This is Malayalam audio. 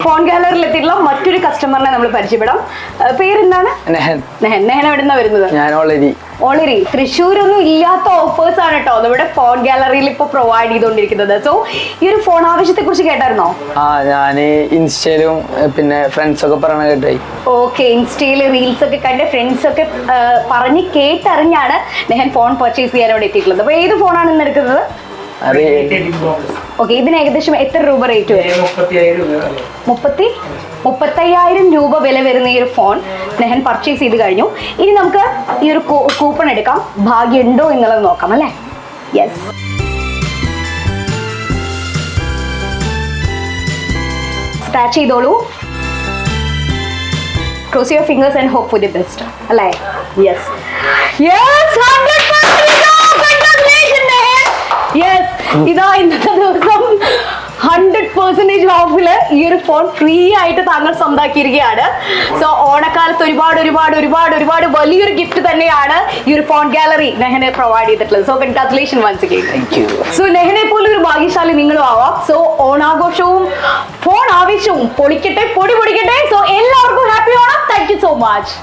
ഫോൺ ഗാലറിയിൽ എത്തിയിട്ടുള്ള മറ്റൊരു കസ്റ്റമറിനെ നമ്മൾ പരിചയപ്പെടാം. പേരെന്താണ്? നെഹൻ എവിടുന്ന വരുന്നത്? ഞാൻ ഓളരി. തൃശ്ശൂരൊന്നും ഇല്ലാത്ത ഓഫേഴ്സ് ആണ് കേട്ടോ നമ്മുടെ ഫോൺ ഗാലറിയിൽ ഇപ്പൊ പ്രൊവൈഡ് ചെയ്തുകൊണ്ടിരിക്കുന്നത്. സോ ഈ ഒരു ഫോൺ ആവശ്യത്തെ കുറിച്ച് കേട്ടായിരുന്നോ? ഞാൻ ഇൻസ്റ്റയിലും പിന്നെ ഫ്രണ്ട്സ് ഒക്കെ പറഞ്ഞ കേട്ടായി. ഓക്കെ, ഇൻസ്റ്റയിൽ റീൽസ് ഒക്കെ കണ്ട് ഫ്രണ്ട്സ് ഒക്കെ പറഞ്ഞ് കേട്ടറിഞ്ഞാണ് നെഹൻ ഫോൺ പർച്ചേസ് ചെയ്യാൻ ഇവിടെ എത്തിയിട്ടുള്ളത്. അപ്പൊ ഏത് ഫോണാണ് ഇന്ന് എടുക്കുന്നത്? ഓക്കെ, ഇതിന് ഏകദേശം എത്ര രൂപ റേറ്റ് വരും? 35,000 രൂപ വില വരുന്ന ഈ ഒരു ഫോൺ നെഹൻ പർച്ചേസ് ചെയ്ത് കഴിഞ്ഞു. ഇനി നമുക്ക് ഈ ഒരു കൂപ്പൺ എടുക്കാം, ഭാഗ്യമുണ്ടോ എന്നുള്ളത് നോക്കാം അല്ലേ? യെസ്. സ്ക്രാച്ച് ചെയ്തോളൂ. Cross your fingers and hope for the best അല്ലേ? Yes yes, 100% yes. ഇതാ ഇന്നത്തെ ദിവസം 100% ഓഫില് ഈ ഒരു ഫോൺ ഫ്രീ ആയിട്ട് താങ്കൾ സ്വന്തമാക്കിയിരിക്കുകയാണ്. സോ ഓണക്കാലത്ത് ഒരുപാട് വലിയൊരു ഗിഫ്റ്റ് തന്നെയാണ് ഈ ഒരു ഫോൺ ഗാലറി നെഹനെ പ്രൊവൈഡ് ചെയ്തിട്ടുള്ളത്. So congratulation once again. So നെഹനെ പോലെ ഒരു ഭാഗ്യശാലി നിങ്ങളും ആവാം. സോ ഓണാഘോഷവും ഫോൺ ആവശ്യവും പൊളിക്കട്ടെ, പൊടി പൊടിക്കട്ടെ. സോ എല്ലാവർക്കും happy Onam. Thank you so much.